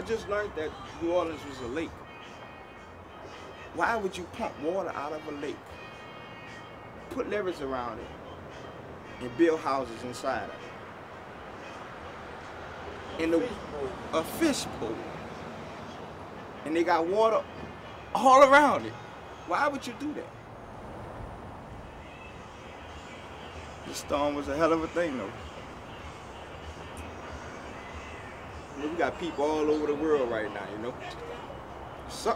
just learned that New Orleans was a lake. Why would you pump water out of a lake? Put levers around it and build houses inside of it. And a fish pool. And they got water all around it. Why would you do that? The storm was a hell of a thing, though. You know, we got people all over the world right now, you know. So,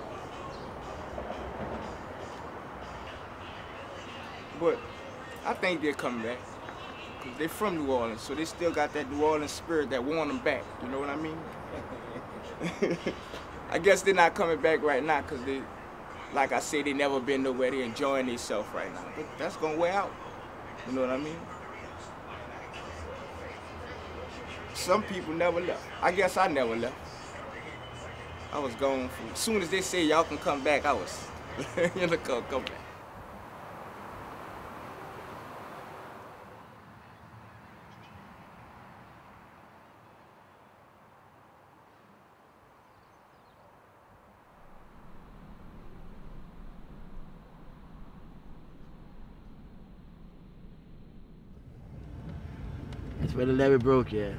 but I think they're coming back. Because they're from New Orleans, so they still got that New Orleans spirit that want them back. You know what I mean? I guess they're not coming back right now because they, like I say, they never been nowhere. They're enjoying themselves right now. But that's going to wear out. You know what I mean? Some people never left. I guess I never left. I was gone from, as soon as they say y'all can come back, I was, you know, come back. That's where the levee broke, yeah.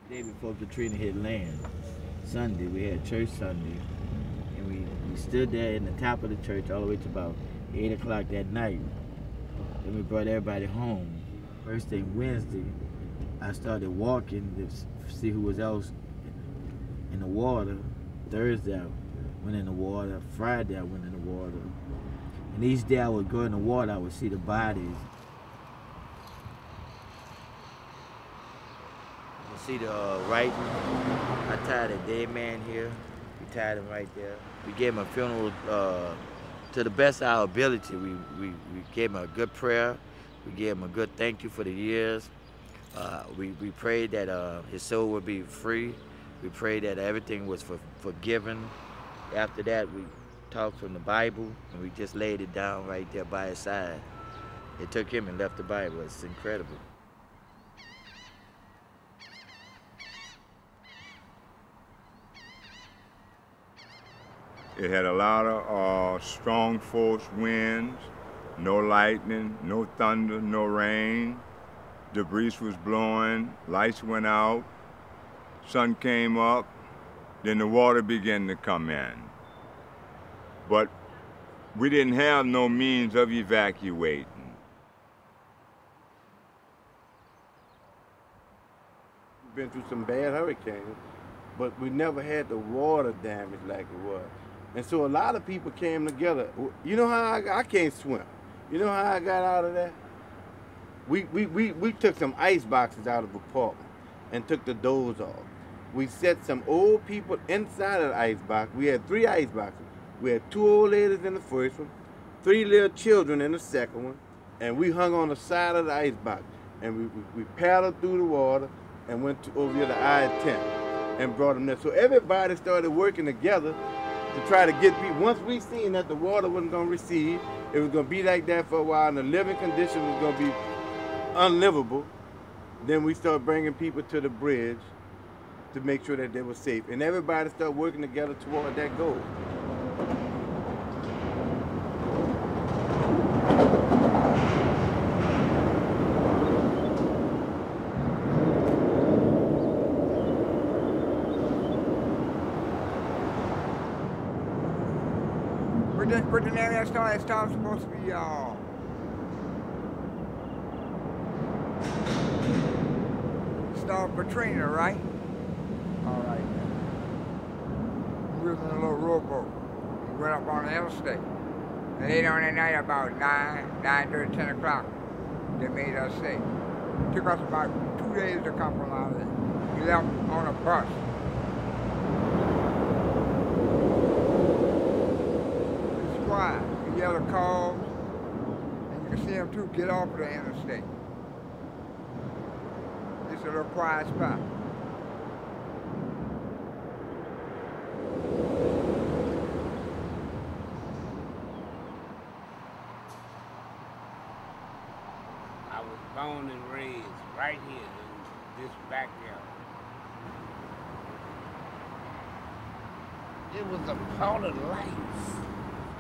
The day before Katrina hit land, Sunday, we had church Sunday, and we stood there in the top of the church all the way to about 8 o'clock that night. Then we brought everybody home. First thing Wednesday, I started walking to see who was else in the water. Thursday, I went in the water. Friday, I went in the water. And each day I would go in the water, I would see the bodies. See the writing. I tied a dead man here. We tied him right there. We gave him a funeral to the best of our ability. We gave him a good prayer. We gave him a good thank you for the years. We prayed that his soul would be free. We prayed that everything was forgiven. After that, we talked from the Bible, and we just laid it down right there by his side. It took him and left the Bible. It's incredible. It had a lot of strong force winds, no lightning, no thunder, no rain. The breeze was blowing, lights went out, sun came up, then the water began to come in. But we didn't have no means of evacuating. We've been through some bad hurricanes, but we never had the water damage like it was. And so a lot of people came together. You know how I can't swim. You know how I got out of that? We took some ice boxes out of the apartment and took the doors off. We set some old people inside of the ice box. We had 3 ice boxes. We had 2 old ladies in the first one, 3 little children in the second one, and we hung on the side of the ice box. And we paddled through the water and went over here to I-10 and brought them there. So everybody started working together to try to get people. Once we seen that the water wasn't going to recede, it was going to be like that for a while, and the living condition was going to be unlivable, then we started bringing people to the bridge to make sure that they were safe. And everybody started working together toward that goal. looking at that storm supposed to be Storm Katrina, right? All right. We was in a little rowboat. We went up on the interstate. And later on that night, about 9:30, 10 o'clock, they made us safe. It took us about 2 days to come from out of there. We left on a bus. It's quiet. We yell the calls, and you can see them too get off of the interstate. It's a little quiet spot. I was born and raised right here in this backyard. It was a part of life.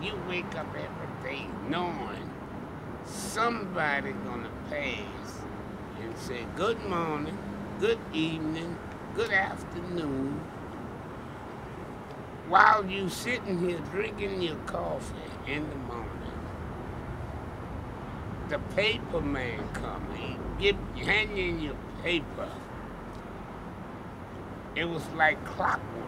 You wake up every day knowing somebody gonna pass and say good morning, good evening, good afternoon, while you sitting here drinking your coffee in the morning. The paper man come, hand you your paper. It was like clockwork.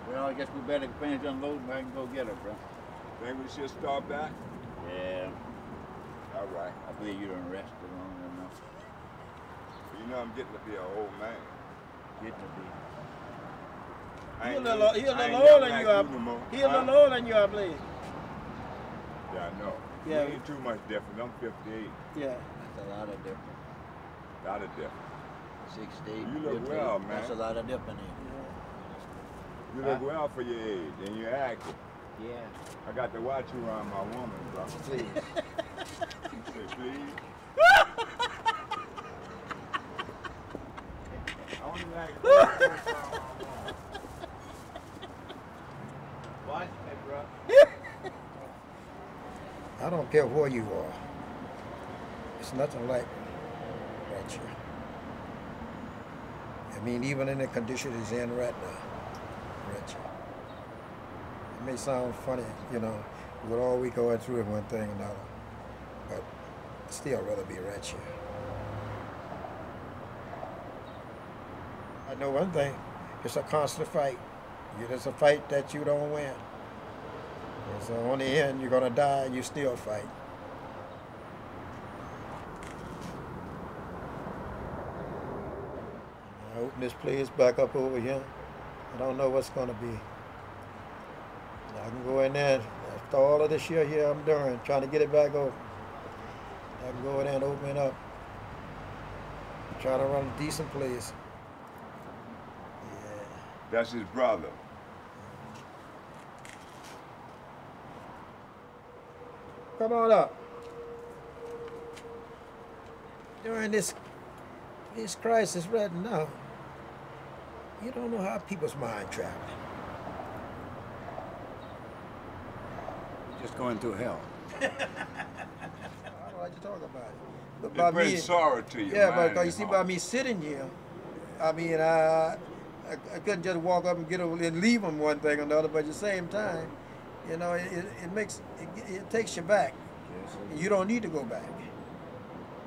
Well, I guess we better finish unloading. I can go get her, bro. Think we should start back? Yeah. All right. I believe you done rested long enough. You know I'm getting to be an old man. Get to be. He a little older than you, He a little older than you, I believe. Yeah, I know. Yeah. We ain't too much different. I'm 58. Yeah. That's a lot of difference. Lot of difference. 68. You look 58. well, man. That's a lot of difference. You look well for your age, and you're active. Yeah. I got to watch you around my woman, bro. Please. Say, please. I only like Watch me, bro. I don't care where you are. It's nothing like right here. I mean, even in the condition it's in right now, right here. It may sound funny, you know, with all we going through and one thing and another, but I'd still rather be right here. I know one thing, it's a constant fight. It's a fight that you don't win. And so on the end, you're gonna die and you still fight. I open this place back up over here. I don't know what's gonna be. I can go in there, after all of this year here I'm doing, trying to get it back open. I can go in there and open it up. Try to run a decent place. Yeah. That's his brother. Come on up. During this crisis right now, you don't know how people's mind travel. Just going through hell. I don't like to talk about it. But It by brings me, sorrow to you. yeah, but you see, by me sitting here, I mean, I couldn't just walk up and get over and leave them one thing or another. But at the same time, you know, it takes you back. Yes, And you don't need to go back.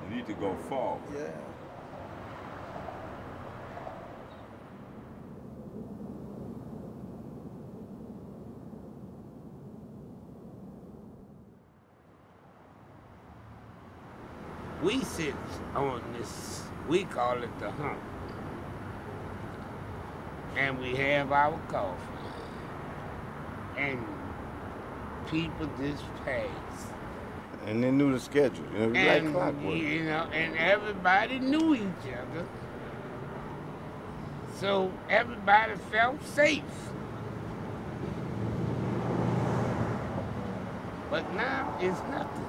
You need to go forward. Yeah. We sit on this, we call it the hump. And we have our coffee. And people just pass. And they knew the schedule. You know, it was like And, clockwork. you know, and everybody knew each other. So everybody felt safe. But now it's nothing.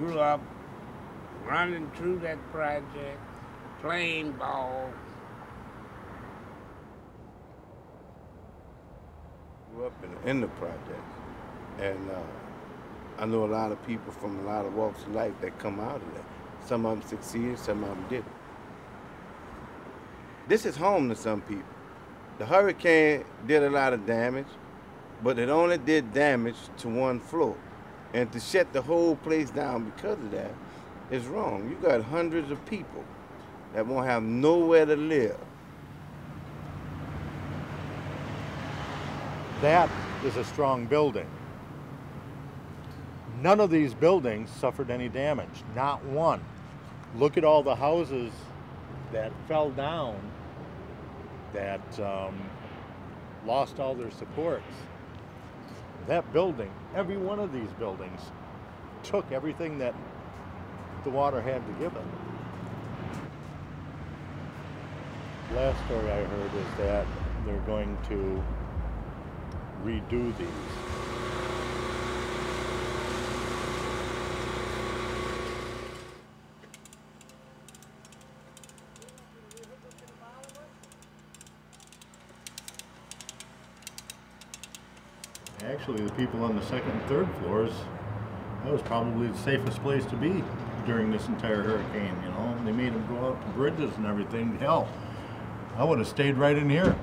grew up running through that project, playing ball. Grew up in the project, and I know a lot of people from a lot of walks of life that come out of that. Some of them succeeded, some of them didn't. This is home to some people. The hurricane did a lot of damage, but it only did damage to one floor. And to shut the whole place down because of that is wrong. You got hundreds of people that won't have nowhere to live. That is a strong building. None of these buildings suffered any damage, not one. Look at all the houses that fell down, that lost all their supports. That building, every one of these buildings, took everything that the water had to give it. Last story I heard is that they're going to redo these. Actually, the people on the second and third floors, that was probably the safest place to be during this entire hurricane, you know. They made them go out to bridges and everything. Hell, I would have stayed right in here.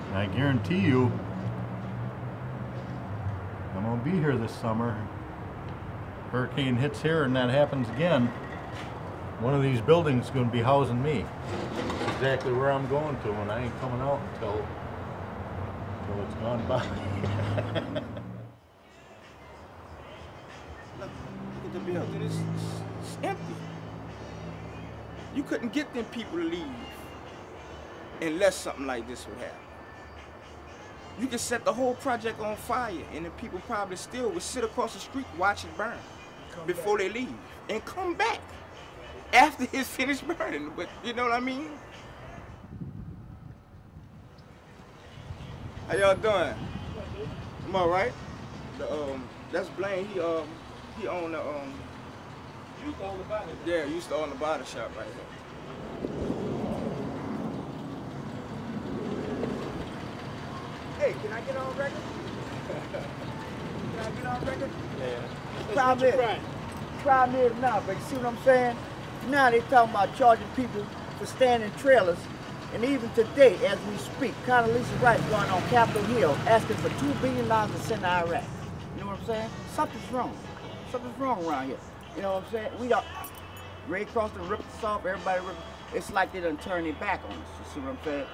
And I guarantee you, I'm gonna be here this summer. Hurricane hits here and that happens again. One of these buildings is gonna be housing me. That's exactly where I'm going to, and I ain't coming out until it's gone by. Look at the building. It's empty. You couldn't get them people to leave unless something like this would happen. You could set the whole project on fire, and the people probably still would sit across the street, watch it burn before they leave, and come back after it's finished burning. But you know what I mean? How y'all doing? I'm all right. That's Blaine. He owned the used to own the body. Yeah, used to own the body shop right here. Hey, can I get on record? Can I get on record? Yeah. Problem is now, but you see what I'm saying? Now they talking about charging people for staying in trailers. And even today, as we speak, Condoleezza Rice going on Capitol Hill asking for $2 billion to send to Iraq. You know what I'm saying? Something's wrong. Something's wrong around here. You know what I'm saying? We don't. Red Cross done ripped us off. Everybody ripped. It's like they done turned their back on us. You see what I'm saying?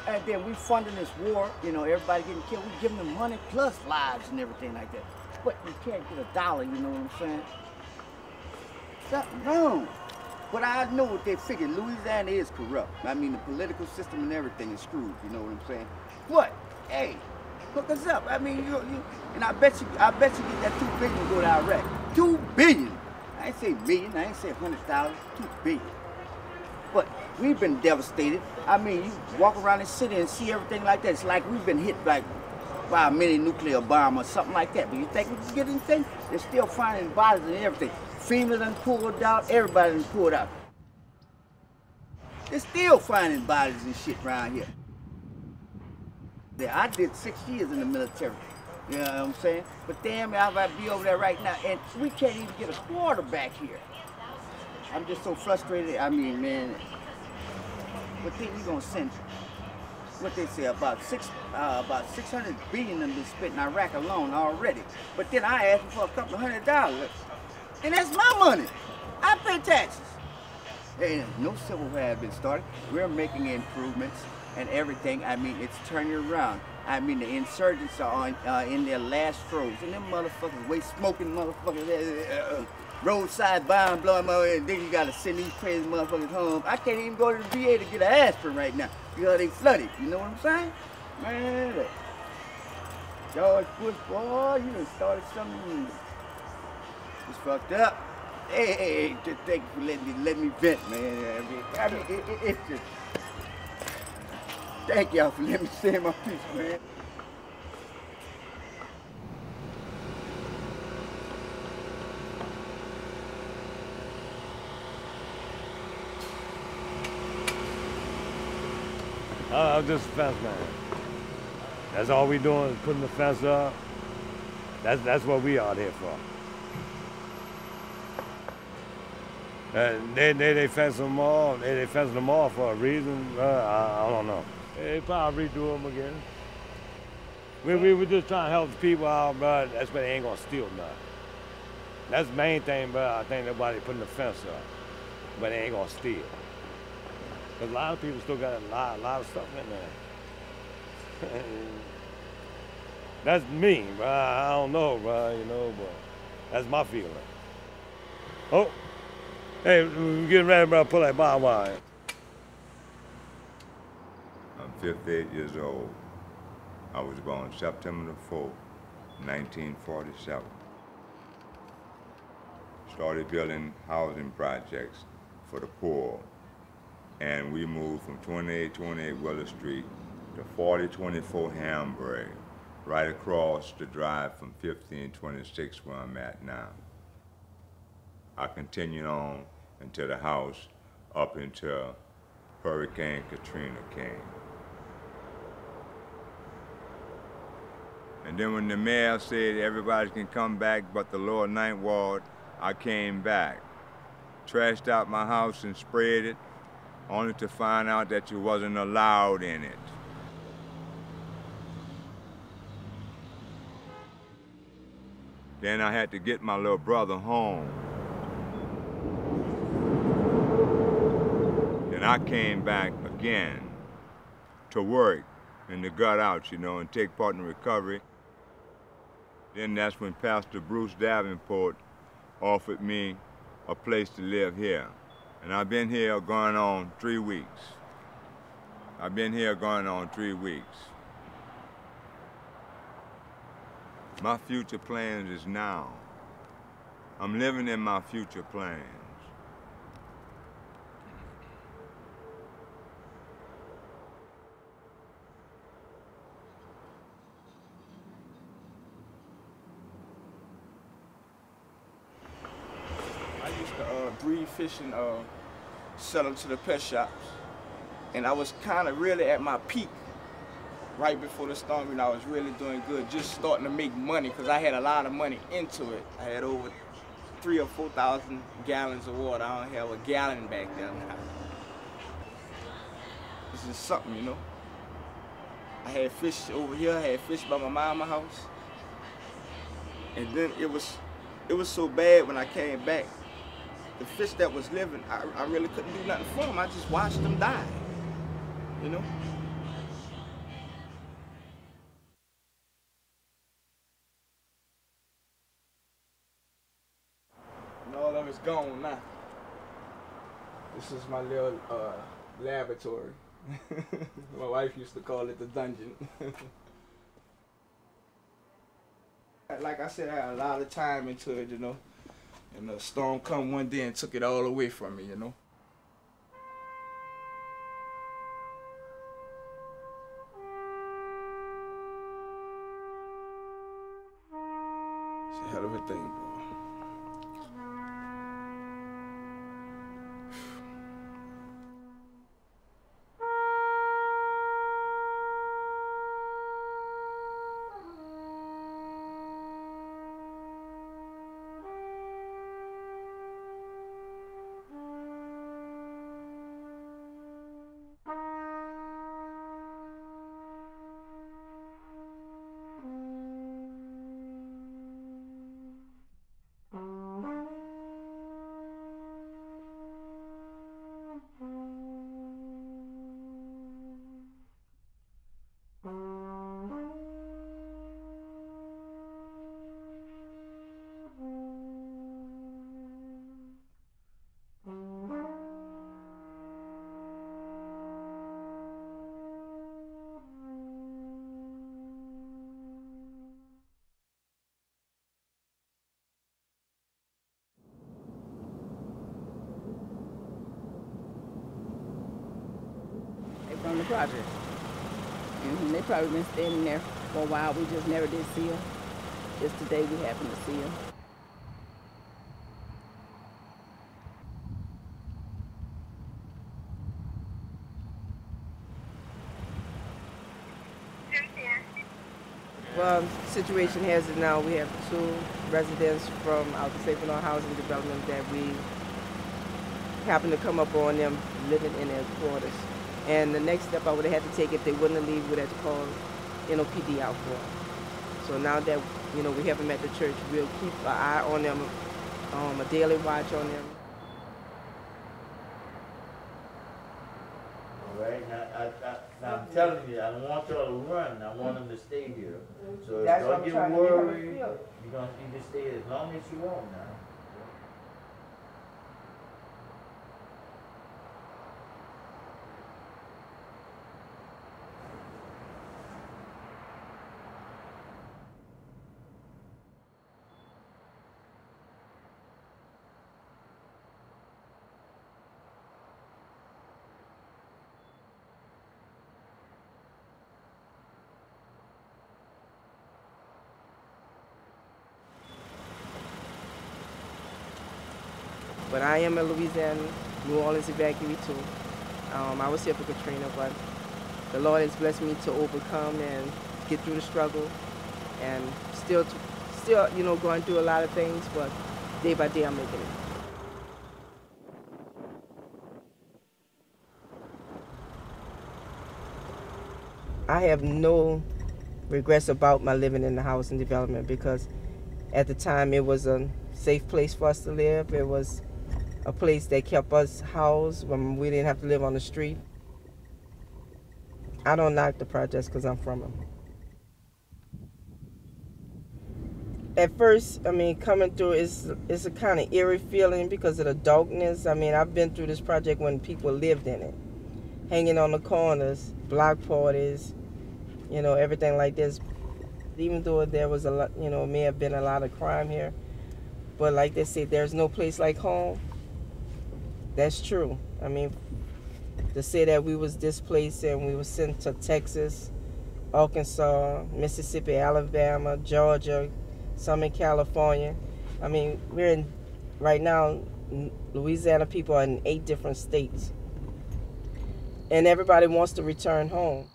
And then we funding this war. You know, everybody getting killed. We giving them money plus lives and everything like that. But you can't get a dollar. You know what I'm saying? Something wrong. But I know what they figured. Louisiana is corrupt. I mean, the political system and everything is screwed. You know what I'm saying? What? Hey, hook us up. I mean, and I bet you get that $2 billion to go to Iraq. $2 billion. I ain't say million. I ain't say 100,000. $2 billion. But we've been devastated. I mean, you walk around the city and see everything like that. It's like we've been hit by a mini nuclear bomb or something like that. But you think we can get anything? They're still finding bodies and everything. FEMA done pulled out, everybody done pulled out. They're still finding bodies and shit around here. Yeah, I did 6 years in the military. You know what I'm saying? But damn, I'd be over there right now, and we can't even get a quarterback here. I'm just so frustrated. I mean, man, what think we gonna send? What they say about 600 billion have been spent in Iraq alone already. But then I asked them for a couple of $100. And that's my money. I pay taxes. Hey, no civil war has been started. We're making improvements and everything. I mean, it's turning around. I mean, the insurgents are in their last throes. And them motherfuckers, waste smoking motherfuckers, roadside bomb blowing my way, and then you gotta send these crazy motherfuckers home. I can't even go to the VA to get an aspirin right now because they flooded. You know what I'm saying? Man, George Bush, boy, you done started something. It's fucked up. Hey, just thank you for letting me vent, man. I mean, it's just. Thank y'all for letting me say my piece, man. I'm just a fence man. That's all we doing is putting the fence up. That's what we out here for. And they fence them all. They fence them all for a reason. I don't know. They probably redo them again. We were just trying to help the people out, but that's why they ain't gonna steal nothing. That's the main thing, but I think nobody putting the fence up, but they ain't gonna steal. Cause a lot of people still got a lot of stuff in there. That's me, but I don't know, bro, you know, but that's my feeling. Oh, hey, we're getting ready, bro, pull that barbed wire. I'm 58 years old. I was born September the 4th, 1947. Started building housing projects for the poor. And we moved from 2828 Willow Street to 4024 Hamburg, right across the drive from 1526 where I'm at now. I continued on into the house up until Hurricane Katrina came. And then when the mayor said everybody can come back but the lower ninth ward, I came back. Trashed out my house and sprayed it, only to find out that you wasn't allowed in it. Then I had to get my little brother home. Then I came back again to work in the gut out, you know, and take part in recovery. Then that's when Pastor Bruce Davenport offered me a place to live here. And I've been here going on 3 weeks. I've been here going on 3 weeks. My future plans is now. I'm living in my future plans. Breed fish and sell them to the pet shops. And I was kind of really at my peak right before the storm, and I was really doing good, just starting to make money because I had a lot of money into it. I had over 3,000 or 4,000 gallons of water. I don't have a gallon back there now. This is something, you know. I had fish over here, I had fish by my mama's house. And then it was so bad when I came back. The fish that was living, I really couldn't do nothing for them. I just watched them die, you know? And all of it's gone now. This is my little laboratory. My wife used to call it the dungeon. Like I said, I had a lot of time into it, you know? And the storm come one day and took it all away from me, you know. It's a hell of a thing, boy. From the project. And they probably been standing there for a while. We just never did see them. Just today we happened to see them. Well, situation has it now, we have 2 residents from out the St. Bernard Housing Development that we happen to come up on them living in their quarters. And the next step I would have had to take if they wouldn't leave, we would have to call NOPD out for them. So now that, you know, we have them at the church, we'll keep an eye on them, a daily watch on them. All right, now I'm telling you, I don't want y'all to run. I want them to stay here. So That's don't what get I'm trying worried. to You're going to need to stay as long as you want now. But I am a Louisiana, New Orleans evacuee too. I was here for Katrina, but the Lord has blessed me to overcome and get through the struggle, and still, you know, going through a lot of things, but day by day I'm making it. I have no regrets about my living in the housing development because at the time it was a safe place for us to live. It was a place that kept us housed when we didn't have to live on the street. I don't knock the projects because I'm from them. At first, I mean, coming through it's a kind of eerie feeling because of the darkness. I mean, I've been through this project when people lived in it, hanging on the corners, block parties, you know, everything like this. Even though there was a lot, you know, may have been a lot of crime here, but like they say, there's no place like home. That's true. I mean, to say that we was displaced and we were sent to Texas, Arkansas, Mississippi, Alabama, Georgia, some in California. I mean, right now, Louisiana people are in 8 different states. And everybody wants to return home.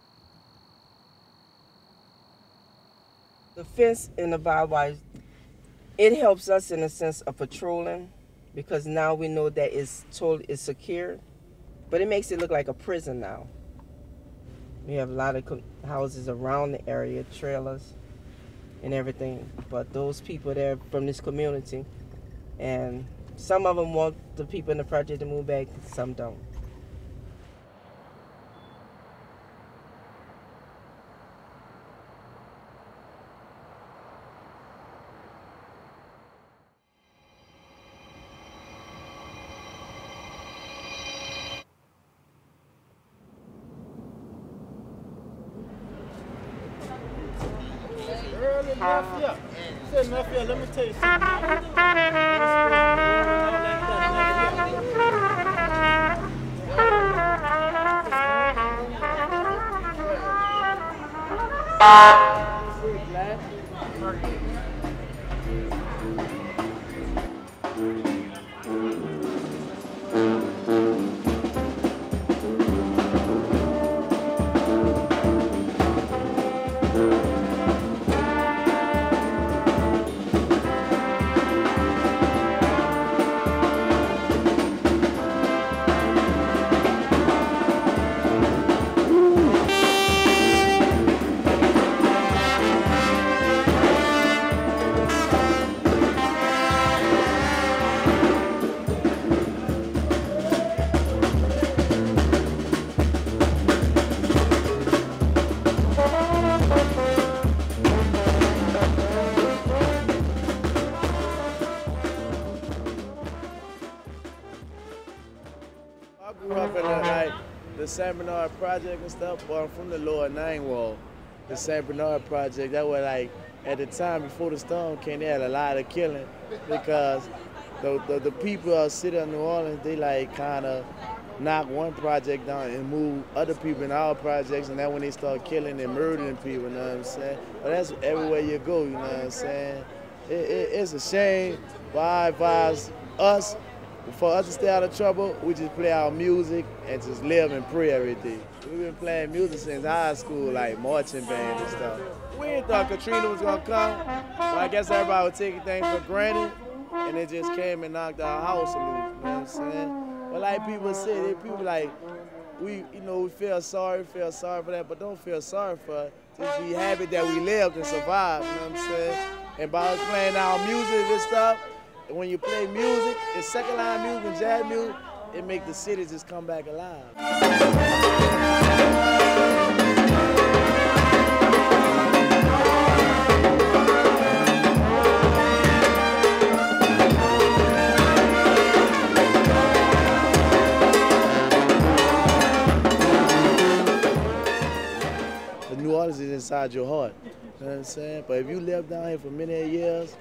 The fence and the barbed wire, it helps us in the sense of patrolling, because now we know that it's secure, but it makes it look like a prison now. We have a lot of houses around the area, trailers and everything, but those people there from this community, and some of them want the people in the project to move back, some don't. Nephew, let me tell you the St. Bernard Project and stuff, but I'm from the Lower Nine Wall. The St. Bernard Project, that was like, at the time before the storm came, they had a lot of killing because the people of the city of New Orleans, they like kind of knock one project down and move other people in our projects, and then when they start killing and murdering people, you know what I'm saying? But that's everywhere you go, you know what I'm saying? It's a shame, but I advise us, for us to stay out of trouble, we just play our music and just live and pray every day. We've been playing music since high school, like marching band and stuff. we didn't thought Katrina was gonna come, but I guess everybody was taking things for granted, and it just came and knocked our house loose. You know what I'm saying? But like people say, people like we feel sorry for that, but don't feel sorry for it. Just be happy that we lived and survived. You know what I'm saying? And by us playing our music and stuff, and when you play music, it's second line music and jazz music, it make the city just come back alive. New Orleans is inside your heart, you know what I'm saying? But if you live down here for many years,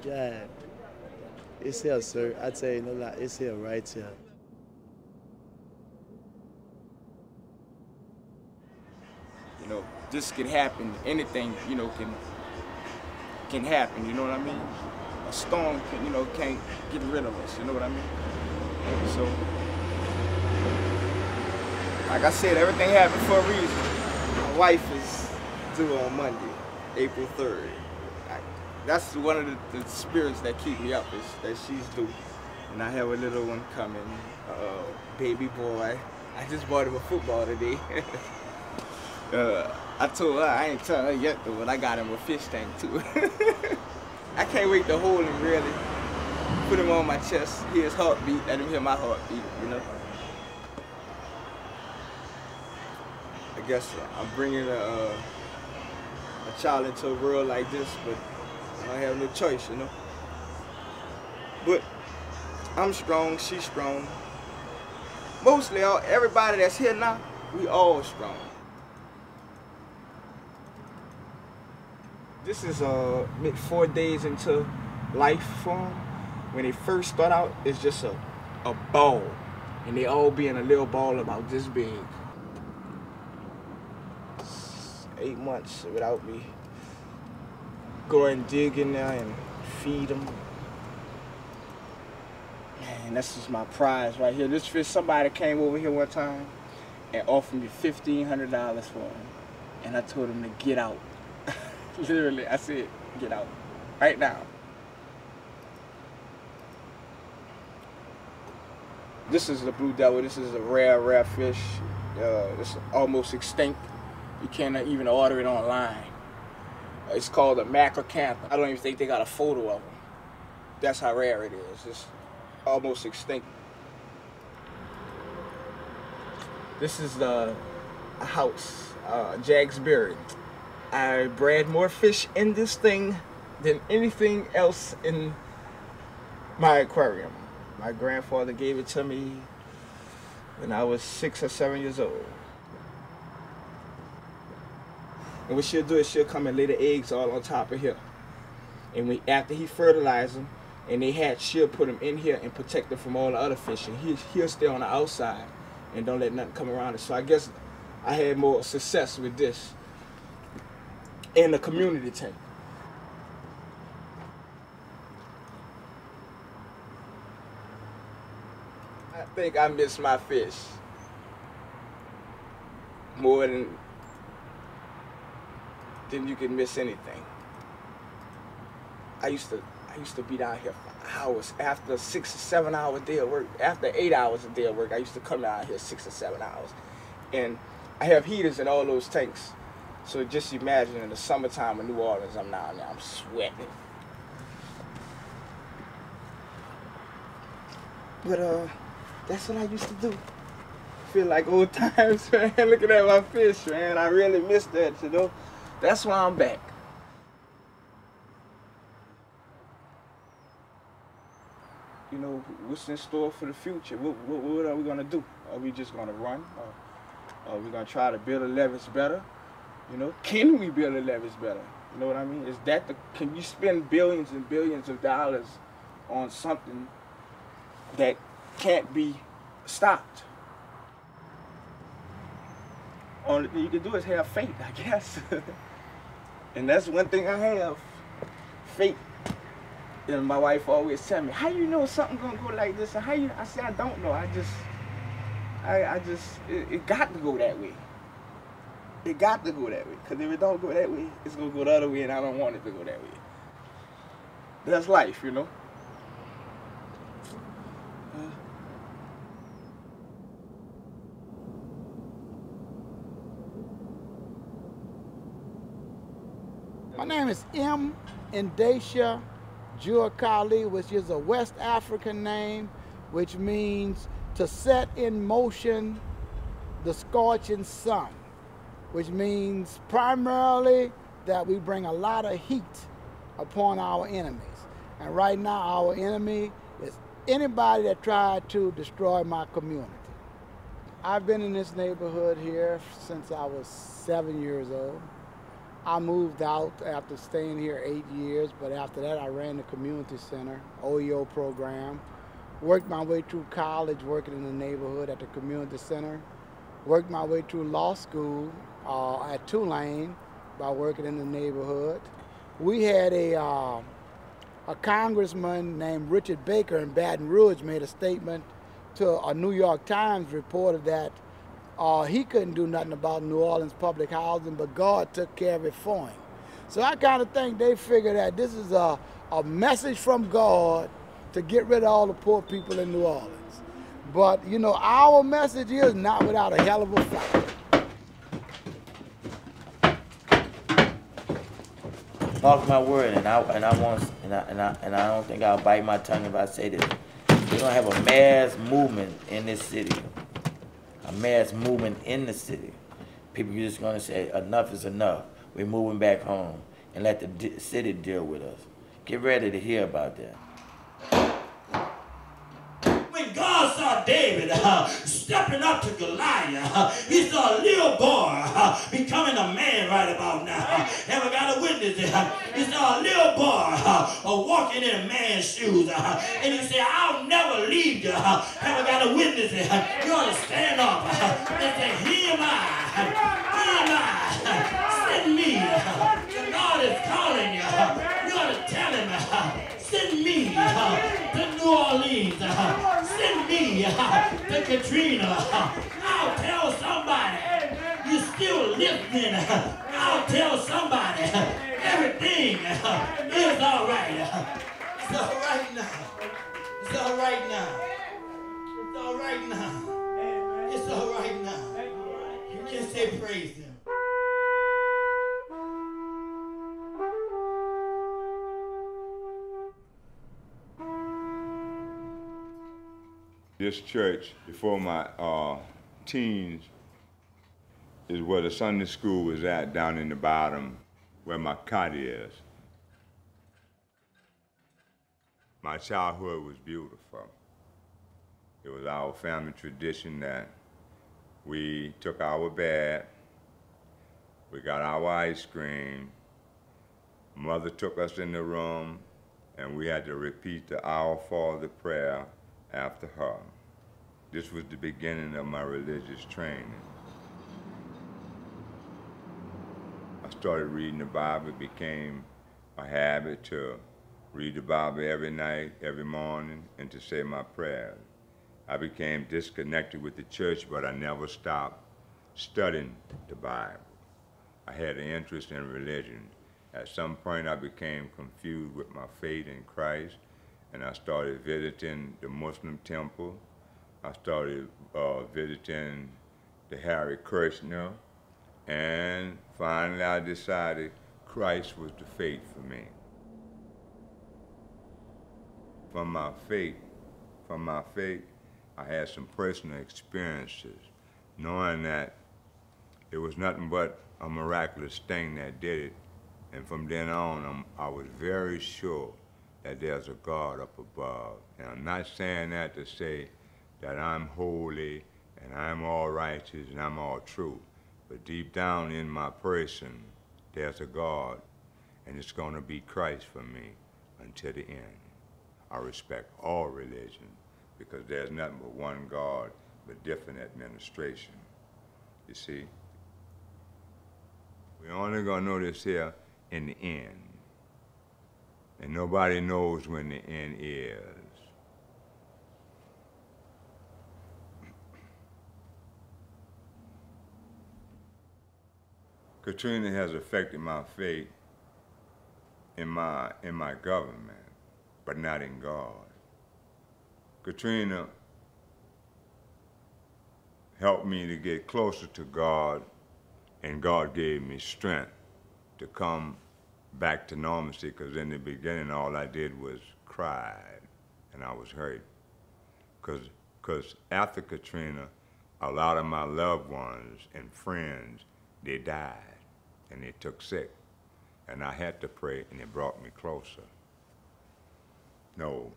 yeah, it's here, sir. I tell you no lie, it's here, right here. You know, this could happen. Anything, you know, can happen. You know what I mean? A storm can, can't get rid of us. You know what I mean? So, like I said, everything happened for a reason. My wife is due on Monday, April 3rd. That's one of the spirits that keep me up, is that she's due. And I have a little one coming, baby boy. I just bought him a football today. I told her, I ain't telling her yet though, but I got him a fish tank too. I can't wait to hold him really. Put him on my chest, hear his heartbeat, let him hear my heartbeat, you know? I guess I'm bringing a child into a world like this, but I don't have no choice, you know? But I'm strong, she's strong. Mostly, everybody that's here now, we all strong. This is 4 days into life for them. When they first start out, it's just a ball. And they all be in a little ball about this big. 8 months without me going dig in there and feed them. Man, that's just my prize right here. This fish, somebody came over here one time and offered me $1,500 for him. And I told him to get out. Literally, I said, get out, right now. This is the blue devil. This is a rare fish. It's almost extinct. You can't even order it online. It's called a macrocantha. I don't even think they got a photo of them. That's how rare it is. It's almost extinct. This is a house, Jagsbury. I bred more fish in this thing than anything else in my aquarium. My grandfather gave it to me when I was 6 or 7 years old. And what she'll do is she'll come and lay the eggs all on top of here. And after he fertilizes them and they hatch, she'll put them in here and protect them from all the other fish. And he'll stay on the outside and don't let nothing come around it. So I guess I had more success with this in the community tank. I think I miss my fish more than you can miss anything. I used to be down here for hours. After 6 or 7 hours a day of work, after 8 hours a day of work, I used to come down here 6 or 7 hours. And I have heaters in all those tanks. So just imagine in the summertime in New Orleans, I'm down there, I'm sweating. But that's what I used to do. Feel like old times, man, looking at my fish, man. I really miss that, you know. That's why I'm back. You know, what's in store for the future? What are we gonna do? Are we just gonna run? Or are we gonna try to build a leverage better? You know, can we build a leverage better? You know what I mean? Can you spend billions and billions of dollars on something that can't be stopped? Only thing you can do is have faith, I guess. And that's one thing I have, faith. And my wife always tell me, how you know something gonna go like this? And I say, I don't know. It got to go that way. it got to go that way. Because if it don't go that way, it's going to go the other way, and I don't want it to go that way. That's life, you know? My name is M. Indesha Juakali, which is a West African name, which means to set in motion the scorching sun, which means primarily that we bring a lot of heat upon our enemies. And right now our enemy is anybody that tried to destroy my community. I've been in this neighborhood here since I was 7 years old. I moved out after staying here 8 years, but after that I ran the community center, OEO program, worked my way through college working in the neighborhood at the community center, worked my way through law school at Tulane by working in the neighborhood. We had a congressman named Richard Baker in Baton Rouge made a statement to a New York Times reporter that he couldn't do nothing about New Orleans public housing, but God took care of it for him. So I kind of think they figured that this is a message from God to get rid of all the poor people in New Orleans. But, you know, our message is not without a hell of a fight. Mark my word, and I don't think I'll bite my tongue if I say this. We're gonna have a mass movement in this city. A mass movement in the city. People are just gonna say enough is enough. We're moving back home and let the city deal with us. Get ready to hear about that. When God saw David stepping up to Goliath, he saw a little boy becoming a man right about now. Ever got a witness? He saw a little boy walking in a man's shoes, and he said, I'll never leave you. Ever got a witness? You ought to stand up and say, here am I, send me. God is calling you. You ought to tell him, send me to New Orleans. Send me to Katrina. I'll tell somebody you're still listening. I'll tell somebody everything is all right. It's all right now. It's all right now. It's all right now. It's all right now. You can say praise him. This church, before my teens, is where the Sunday school was at, down in the bottom, where my cot is. My childhood was beautiful. It was our family tradition that we took our bath, we got our ice cream, mother took us in the room, and we had to repeat the Our Father prayer after her. This was the beginning of my religious training. I started reading the Bible. It became a habit to read the Bible every night, every morning, and to say my prayers. I became disconnected with the church, but I never stopped studying the Bible. I had an interest in religion. At some point, I became confused with my faith in Christ, and I started visiting the Muslim temple. I started visiting the Hare Krishna, and finally I decided Christ was the faith for me. From my faith, I had some personal experiences, knowing that it was nothing but a miraculous thing that did it. And from then on, I was very sure that there's a God up above. And I'm not saying that to say that I'm holy and I'm all righteous and I'm all true. But deep down in my person, there's a God, and it's gonna be Christ for me until the end. I respect all religion because there's nothing but one God, but different administration. You see? We're only gonna know this here in the end. And nobody knows when the end is. Katrina has affected my faith in my government, but not in God. Katrina helped me to get closer to God, and God gave me strength to come back to normalcy, because in the beginning all I did was cry, and I was hurt. Because after Katrina, a lot of my loved ones and friends, they died, and they took sick. And I had to pray, and it brought me closer. No,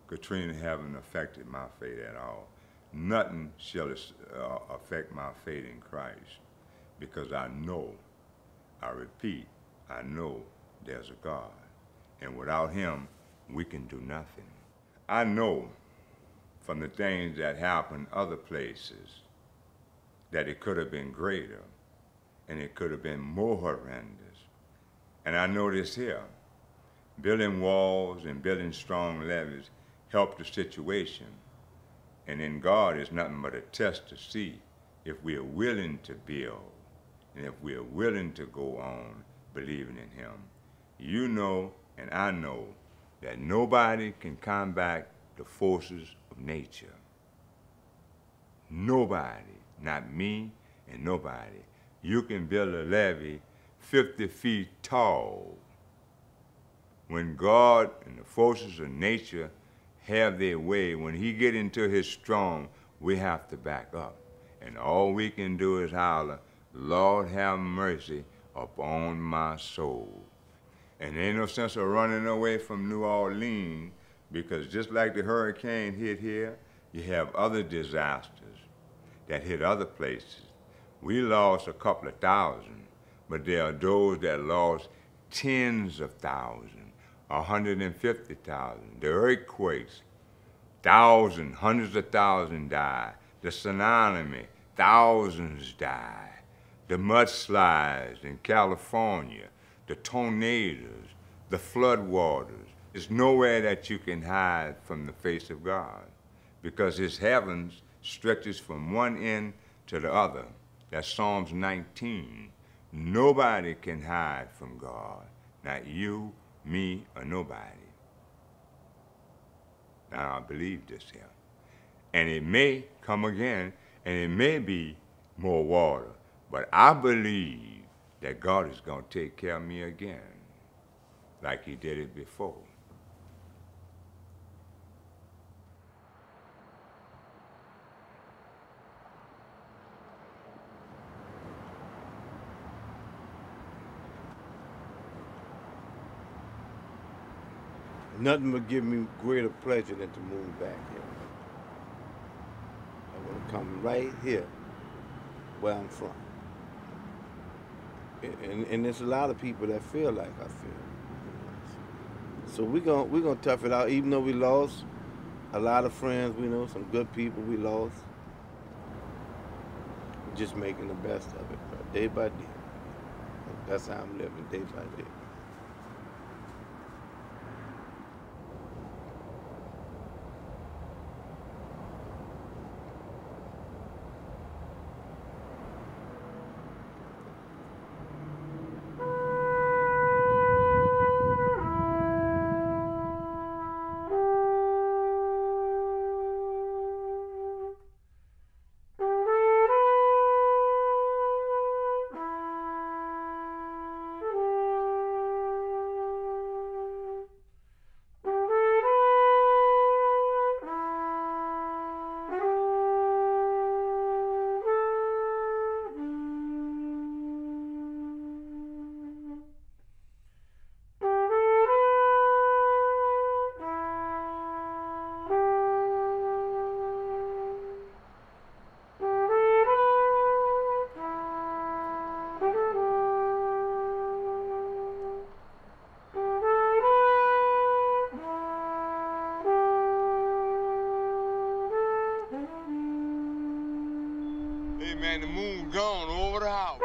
Katrina haven't affected my faith at all. Nothing shall affect my faith in Christ, because I know, I repeat, I know there's a God. And without him, we can do nothing. I know from the things that happened other places that it could have been greater, and it could have been more horrendous. And I know this here. Building walls and building strong levees help the situation. And in God is nothing but a test to see if we are willing to build and if we are willing to go on believing in him. You know and I know that nobody can combat the forces of nature. Nobody, not me and nobody. You can build a levee 50 feet tall. When God and the forces of nature have their way, when he get into his strong, we have to back up. And all we can do is holler, Lord have mercy upon my soul. And there ain't no sense of running away from New Orleans, because just like the hurricane hit here, you have other disasters that hit other places. We lost a couple of thousand, but there are those that lost tens of thousands, 150,000. The earthquakes, thousands, hundreds of thousands died. The tsunami, thousands died. The mudslides in California, the tornadoes, the floodwaters. There's nowhere that you can hide from the face of God, because his heavens stretches from one end to the other. That's Psalms 19. Nobody can hide from God, not you, me, or nobody. Now I believe this here. And it may come again, and it may be more water, but I believe that God is going to take care of me again, like he did it before. Nothing would give me greater pleasure than to move back here. I want to come right here where I'm from. And there's a lot of people that feel like I feel. So we're gonna tough it out, even though we lost a lot of friends, we know some good people we lost. We're just making the best of it, day by day. That's how I'm living, day by day. Hey man, the moon gone over the house.